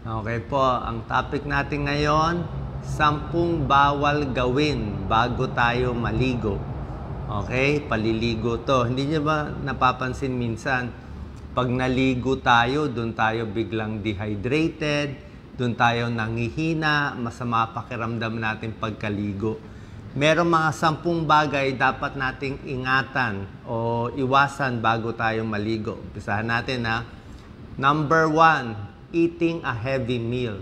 Okay po, ang topic natin ngayon, 10 bawal gawin bago tayo maligo. Okay, paliligo to. Hindi niyo ba napapansin minsan, pag naligo tayo, doon tayo biglang dehydrated, doon tayo nangihina, masama pakiramdam natin pagkaligo. Merong mga 10 bagay dapat nating ingatan o iwasan bago tayo maligo. Umpisahan natin ha. Number 1, eating a heavy meal.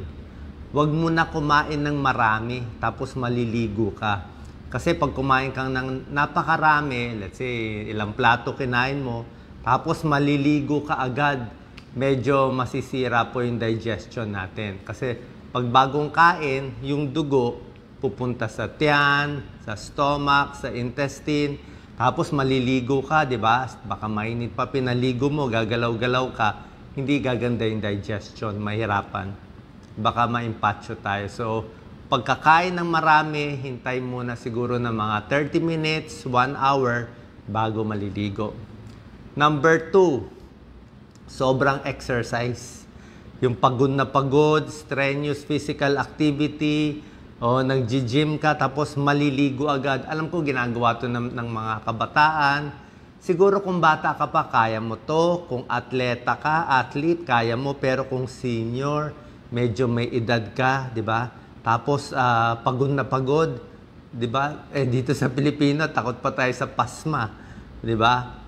Huwag mo na kumain ng marami tapos maliligo ka. Kasi pag kumain kang ng napakarami, let's say ilang plato kinain mo, tapos maliligo ka agad, medyo masisira po yung digestion natin. Kasi pag bagong kain, yung dugo pupunta sa tiyan, sa stomach, sa intestine, tapos maliligo ka, di ba? Baka mainit pa pinaligo mo, gagalaw-galaw ka, hindi gaganda yung digestion, mahirapan. Baka ma-impatcho tayo. So, pagkakain ng marami, hintay muna siguro ng mga 30 minutes, 1 hour, bago maliligo. Number 2, sobrang exercise. Yung pagod na pagod, strenuous physical activity, o nag-gym ka, tapos maliligo agad. Alam ko, ginagawa to ng mga kabataan. Siguro kung bata ka pa, kaya mo to. Kung atleta ka, athlete, kaya mo. Pero kung senior, medyo may edad ka, di ba? Tapos, pagod na pagod, di ba? Dito sa Pilipino, takot pa tayo sa pasma, di ba?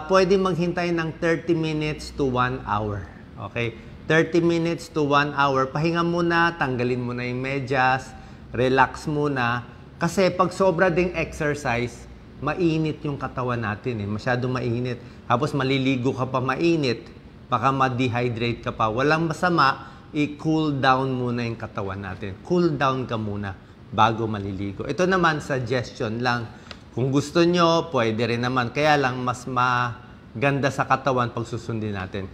Pwede maghintay ng 30 minutes to 1 hour. Okay? 30 minutes to 1 hour. Pahinga muna, tanggalin mo na yung medyas, relax muna. Kasi pag sobra ding exercise, mainit yung katawan natin. Masyado mainit. Tapos maliligo ka pa mainit, baka ma-dehydrate ka pa. Walang masama, i-cool down muna yung katawan natin. Cool down ka muna bago maliligo. Ito naman, suggestion lang. Kung gusto nyo, pwede rin naman. Kaya lang, mas maganda sa katawan pag susundin natin.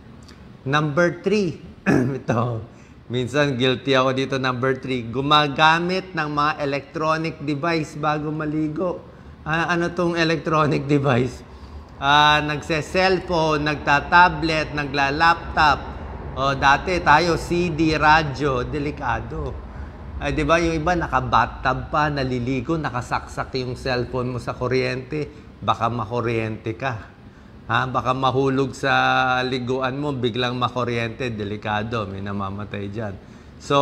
Number 3. Ito, minsan guilty ako dito. Number 3, gumagamit ng mga electronic device bago maligo. Ano tong electronic device? Nagse-cellphone, nagta-tablet, nagla-laptop. Dati tayo, CD, radyo, delikado. Di ba yung iba naka-bathtub pa, naliligo, nakasaksak yung cellphone mo sa kuryente, baka makuryente ka. Baka mahulog sa liguan mo, biglang makuryente, delikado, may namamatay dyan. So,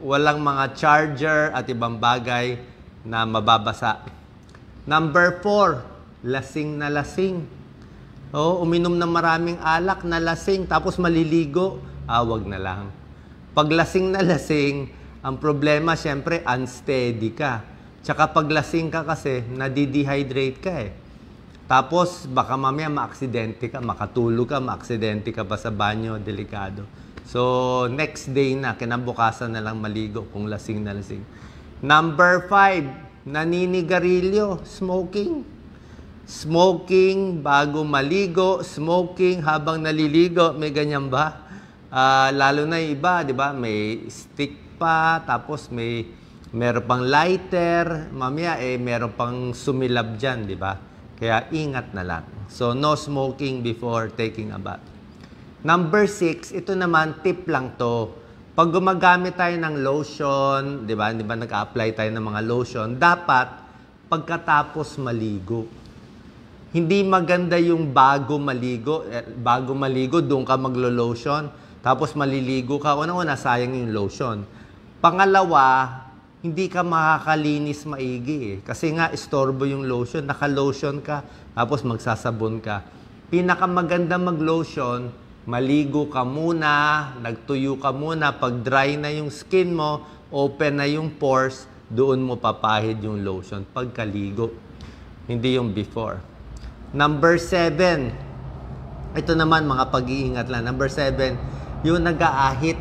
walang mga charger at ibang bagay na mababasa. Number 4, lasing na lasing. Uminom ng maraming alak na lasing, tapos maliligo, wag na lang. Pag lasing na lasing, ang problema, syempre, unsteady ka. Tsaka pag lasing ka kasi, nadidehydrate ka Tapos, baka mamaya ma-aksidente ka, makatulog ka, ma-aksidente ka pa sa banyo, delikado. So, next day na, kinabukasan na lang maligo kung lasing na lasing. Number 5, naninigarilyo, smoking. Smoking bago maligo, smoking habang naliligo, may ganyan ba? Lalo na yung iba, di ba? May stick pa, tapos meron pang lighter, mamaya meron pang sumilab dyan, di ba? Kaya ingat na lang. So, no smoking before taking a bath. Number 6, ito naman, tip lang to. Pag gumagamit tayo ng lotion, di ba nag-apply tayo ng mga lotion, dapat pagkatapos maligo. Hindi maganda yung bago maligo. Bago maligo, doon ka maglo-lotion. Tapos maliligo ka. Unang-una, sayang yung lotion. Pangalawa, hindi ka makakalinis maigi Kasi nga, istorbo yung lotion. Naka-lotion ka, tapos magsasabon ka. Pinakamaganda mag-lotion, maligo ka muna, nagtuyo ka muna. Pag dry na yung skin mo, open na yung pores, doon mo papahid yung lotion pagkaligo. Hindi yung before. Number 7, ito naman mga pag-iingat lang. Number 7, yung nag-aahit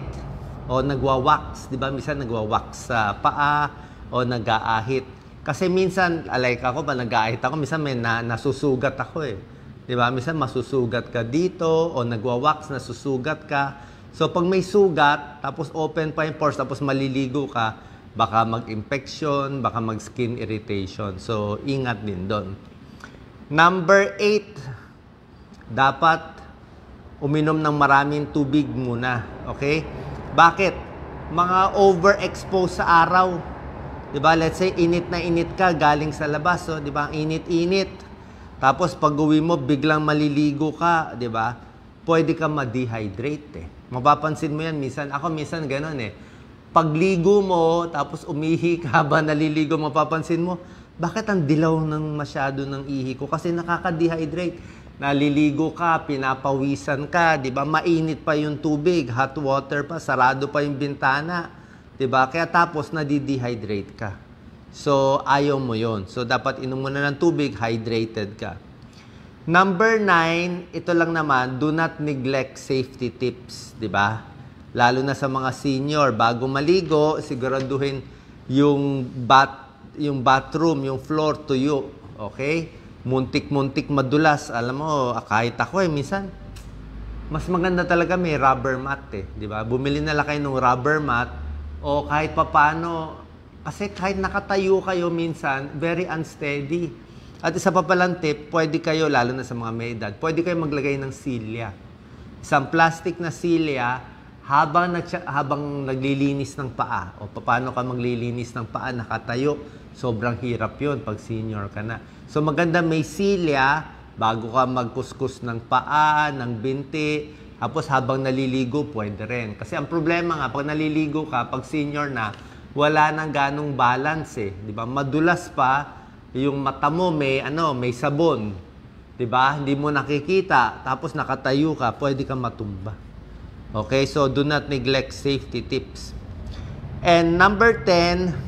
o nagwa-wax. Di ba? Minsan nagwa-wax sa paa o nag-aahit. Kasi minsan, like ako, pag nag-aahit ako, minsan may nasusugat ako Di ba? Minsan masusugat ka dito o nagwa-wax, nasusugat ka. So, pag may sugat, tapos open pa yung pores, tapos maliligo ka, baka mag-infection, baka mag-skin irritation. So, ingat din doon. Number 8, dapat uminom ng maraming tubig muna. Okay? Bakit? Mga overexposed sa araw. 'Di ba? Let's say init na init ka galing sa labas, so 'di ba? Init-init. Tapos pag-uwi mo biglang maliligo ka, 'di ba? Pwede ka ma-dehydrate eh. Mapapansin mo 'yan minsan. Ako minsan ganoon eh. Pagligo mo tapos umihi ka ba naliligo, mapapansin mo, bakit ang dilaw ng masyado ng ihi ko? Kasi nakaka-dehydrate. Naliligo ka, pinapawisan ka, 'di ba? Mainit pa yung tubig, hot water pa, sarado pa yung bintana, 'di ba? Kaya tapos nadi-dehydrate ka. So ayaw mo 'yon. So dapat inom mo na ng tubig, hydrated ka. Number 9, ito lang naman, do not neglect safety tips, 'di ba? Lalo na sa mga senior, bago maligo, siguraduhin yung bathroom, yung floor tuyo, okay? Muntik-muntik madulas. Alam mo, kahit ako minsan, mas maganda talaga may rubber mat eh. Di ba? Bumili na lang kayo ng rubber mat o kahit papano. Kasi kahit nakatayo kayo minsan, very unsteady. At isa pa palang tip, pwede kayo, lalo na sa mga may edad, pwede kayo maglagay ng silya. Isang plastic na silya, habang naglilinis ng paa. O paano ka maglilinis ng paa, nakatayo. Sobrang hirap yun pag senior ka na. So maganda may silya bago ka magkuskus ng paa, ng binti. Tapos habang naliligo, pwede rin. Kasi ang problema nga, pag naliligo ka, pag senior na, wala nang ganong balance eh. Di ba? Madulas pa, yung mata mo may sabon. Di ba? Hindi mo nakikita. Tapos nakatayo ka, pwede kang matumba. Okay? So do not neglect safety tips. And number 10,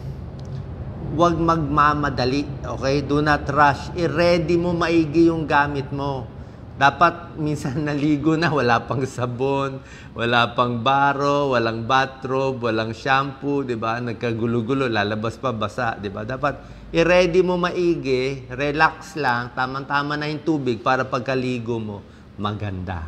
huwag magmamadali, okay? Do not rush. I-ready mo maigi yung gamit mo. Dapat minsan naligo na, wala pang sabon, wala pang baro, walang bathrobe, walang shampoo, 'di ba? Nagkagulo-gulo, lalabas pa basa, 'di ba? Dapat i-ready mo maigi, relax lang, tamang-tama na yung tubig para pagkaligo mo, maganda.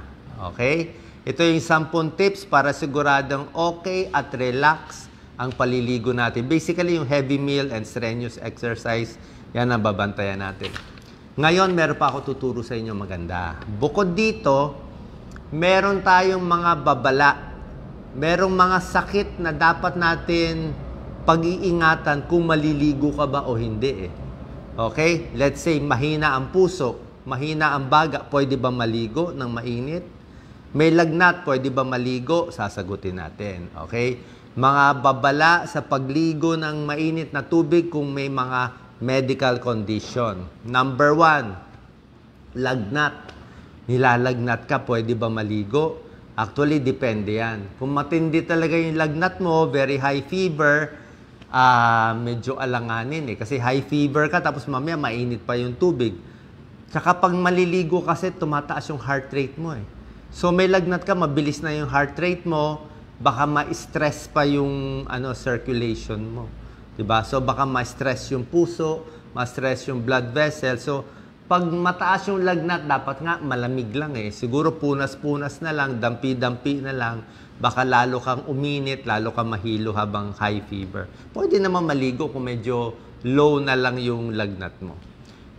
Okay? Ito yung 10 tips para siguradong okay at relax ang paliligo natin. Basically, yung heavy meal and strenuous exercise, yan ang babantayan natin. Ngayon, meron pa ako tuturo sa inyo maganda. Bukod dito, meron tayong mga babala. Merong mga sakit na dapat natin pag-iingatan kung maliligo ka ba o hindi eh. Okay? Let's say, mahina ang puso, mahina ang baga, pwede ba maligo ng mainit? May lagnat, pwede ba maligo? Sasagutin natin. Okay? Mga babala sa pagligo ng mainit na tubig kung may mga medical condition. Number 1, lagnat. Nilalagnat ka, pwede ba maligo? Actually, depende yan. Kung matindi talaga yung lagnat mo, very high fever, medyo alanganin eh. Kasi high fever ka, tapos mamaya mainit pa yung tubig. Tsaka pag maliligo kasi, tumataas yung heart rate mo eh. So may lagnat ka, mabilis na yung heart rate mo, baka ma-stress pa yung circulation mo. Diba? So baka ma-stress yung puso, ma-stress yung blood vessel. So pag mataas yung lagnat, dapat nga malamig lang eh. Siguro punas-punas na lang, dampi-dampi na lang. Baka lalo kang uminit, lalo kang mahilo habang high fever. Pwede naman maligo kung medyo low na lang yung lagnat mo.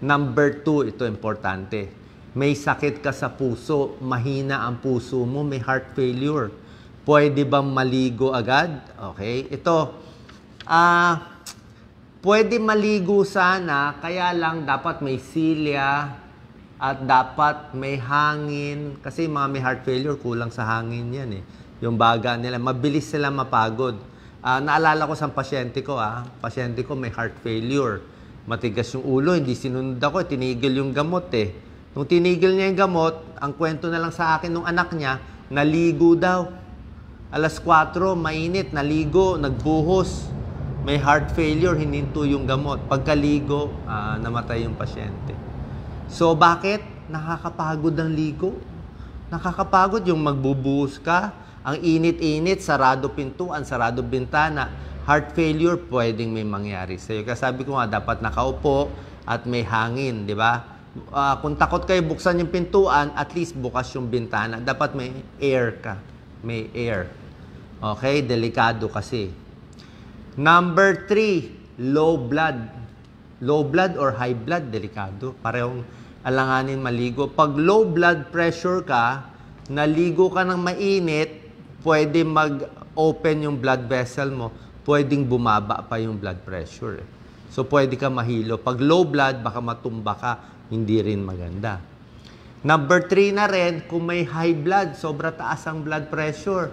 Number 2, ito importante. May sakit ka sa puso, mahina ang puso mo, may heart failure. Pwede bang maligo agad? Okay. Ito, pwede maligo sana, kaya lang dapat may silya at dapat may hangin. Kasi mga may heart failure, kulang sa hangin yan eh. Yung baga nila, mabilis sila mapagod. Naalala ko sa pasyente ko, pasyente ko may heart failure. Matigas yung ulo, hindi sinunod ako, tinigil yung gamot eh. Nung tinigil niya yung gamot, ang kwento na lang sa akin nung anak niya, naligo daw. Alas 4, mainit, naligo, nagbuhos. May heart failure, hininto yung gamot. Pagkaligo, namatay yung pasyente. So, bakit? Nakakapagod ang ligo. Nakakapagod yung magbubuhos ka. Ang init-init, sarado pintuan, sarado bintana. Heart failure, pwedeng may mangyari sa'yo. Kaya sabi ko nga, dapat nakaupo at may hangin, di ba? Kung takot kayo buksan yung pintuan, at least bukas yung bintana. Dapat may air ka. May air. Okay? Delikado kasi. Number 3, low blood. Low blood or high blood, delikado. Parehong alanganin maligo. Pag low blood pressure ka, naligo ka ng mainit, pwede open yung blood vessel mo, pwedeng bumaba pa yung blood pressure. So, pwede ka mahilo. Pag low blood, baka matumba ka, hindi rin maganda. Number 3 na rin, kung may high blood, sobra taas ang blood pressure,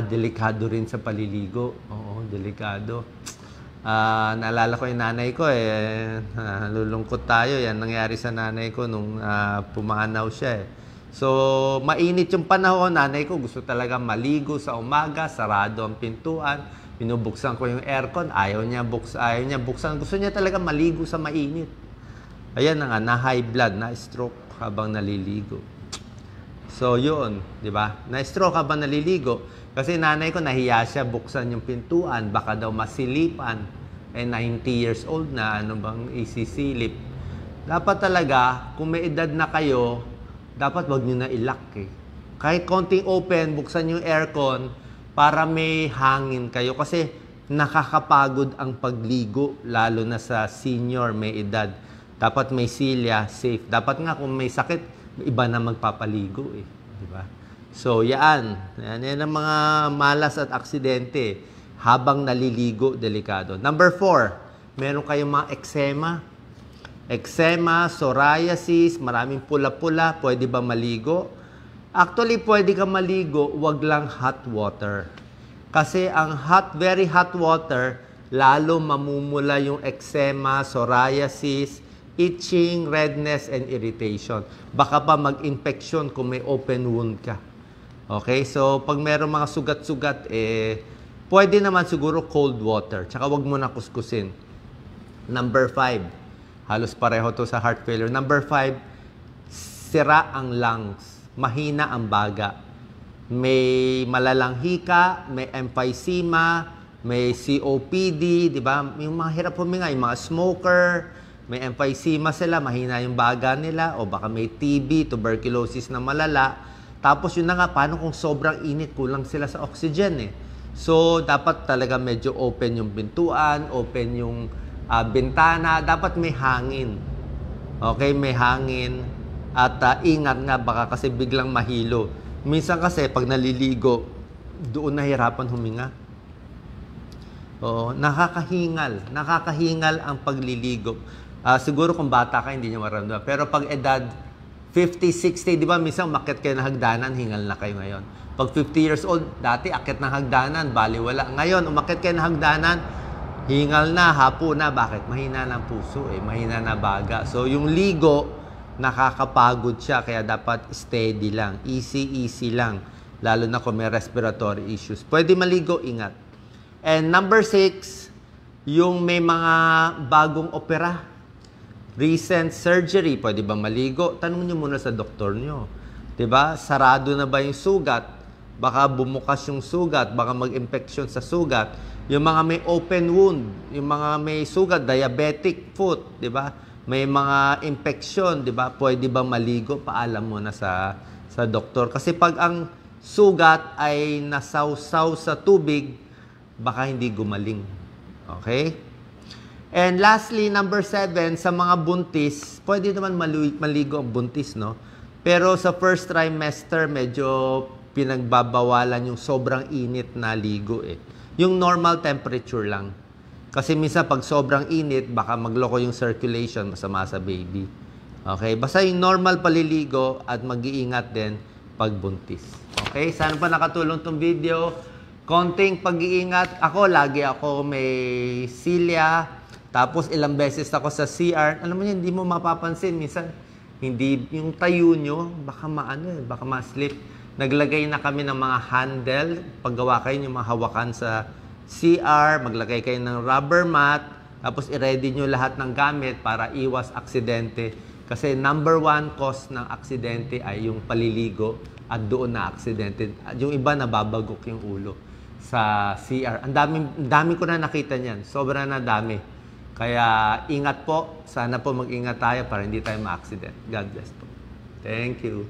delikado rin sa paliligo. Oo, delikado. Naalala ko yung nanay ko, lulungkot tayo. Yan nangyari sa nanay ko nung pumanaw siya. So, mainit yung panahon. Nanay ko gusto talaga maligo sa umaga, sarado ang pintuan. Binubuksan ko yung aircon, ayaw niya buksan. Gusto niya talaga maligo sa mainit. Ayan na nga, na high blood, na stroke habang naliligo. So, yun, di ba? Na-stroke habang naliligo. Kasi nanay ko, nahiya siya buksan yung pintuan. Baka daw masilipan. 90 years old na, ano bang isisilip. Dapat talaga, kung may edad na kayo, dapat wag nyo na ilock eh. Kahit konting open, buksan yung aircon para may hangin kayo. Kasi nakakapagod ang pagligo, lalo na sa senior, may edad. Dapat may silya, safe. Dapat nga kung may sakit, iba na magpapaligo eh. Di ba? So, yan. Yan ang mga malas at aksidente. Habang naliligo, delikado. Number 4, meron kayong mga eczema. Eczema, psoriasis, maraming pula-pula. Pwede ba maligo? Actually, pwede ka maligo, wag lang hot water. Kasi ang very hot water, lalo mamumula yung eczema, psoriasis, itching, redness, and irritation. Baka pa mag-infection kung may open wound ka. Okay? So, pag meron mga sugat-sugat, pwede naman siguro cold water. Tsaka wag mo na kuskusin. Number 5. Halos pareho to sa heart failure. Number 5, sira ang lungs. Mahina ang baga. May malalang hika, may emphysema, may COPD, di ba? Yung mga hirap huminga, yung mga smoker, may emphysema sila, mahina yung baga nila, o baka may TB, tuberculosis na malala. Tapos yun na nga, paano kung sobrang init, kulang sila sa oxygen eh. So, dapat talaga medyo open yung pintuan, open yung bintana, dapat may hangin. Okay, may hangin. At ingat nga, baka kasi biglang mahilo. Minsan kasi, pag naliligo, doon nahirapan huminga. Oo, nakakahingal ang pagliligo. Siguro kung bata ka, hindi nyo maramdaman. Pero pag edad 50, 60, di ba, minsan umakyat kayo ng hagdanan, hingal na kayo ngayon. Pag 50 years old, dati akyat ng hagdanan, baliwala. Ngayon, umakyat kayo ng hagdanan, hingal na, hapo na. Bakit? Mahina ng puso, mahina na baga. So, yung ligo, nakakapagod siya, kaya dapat steady lang, easy lang. Lalo na kung may respiratory issues. Pwede maligo, ingat. And number 6, yung may mga bagong opera. Recent surgery, pwede ba maligo? Tanong nyo muna sa doktor nyo. Diba? Sarado na ba yung sugat? Baka bumukas yung sugat, baka mag-infection sa sugat. Yung mga may open wound, yung mga may sugat, diabetic foot, diba? May mga infection, diba? Pwede ba maligo? Paalam mo na sa doktor. Kasi pag ang sugat ay nasawsaw sa tubig, baka hindi gumaling. Okay? And lastly, number 7, sa mga buntis, pwede naman maligo ang buntis, no? Pero sa first trimester, medyo pinagbabawalan yung sobrang init na ligo eh. Yung normal temperature lang. Kasi minsan pag sobrang init, baka magloko yung circulation, masama sa baby. Okay? Basta yung normal paliligo at mag-iingat din pag buntis. Okay? Sana pa nakatulong tong video. Konting pag-iingat. Lagi ako may silya. Tapos ilang beses ako sa CR. Alam mo yun, hindi mo mapapansin. Minsan, hindi yung tayo nyo, baka baka ma-slip. Naglagay na kami ng mga handle. Paggawa kayo yung mga hawakan sa CR, maglagay kayo ng rubber mat, tapos i-ready nyo lahat ng gamit para iwas aksidente. Kasi number 1 cause ng aksidente ay yung paliligo at doon na aksidente. Yung iba nababagok yung ulo sa CR. Ang dami ko na nakita niyan. Sobra na dami. Kaya ingat po. Sana po mag-ingat tayo para hindi tayo ma-accident. God bless po. Thank you.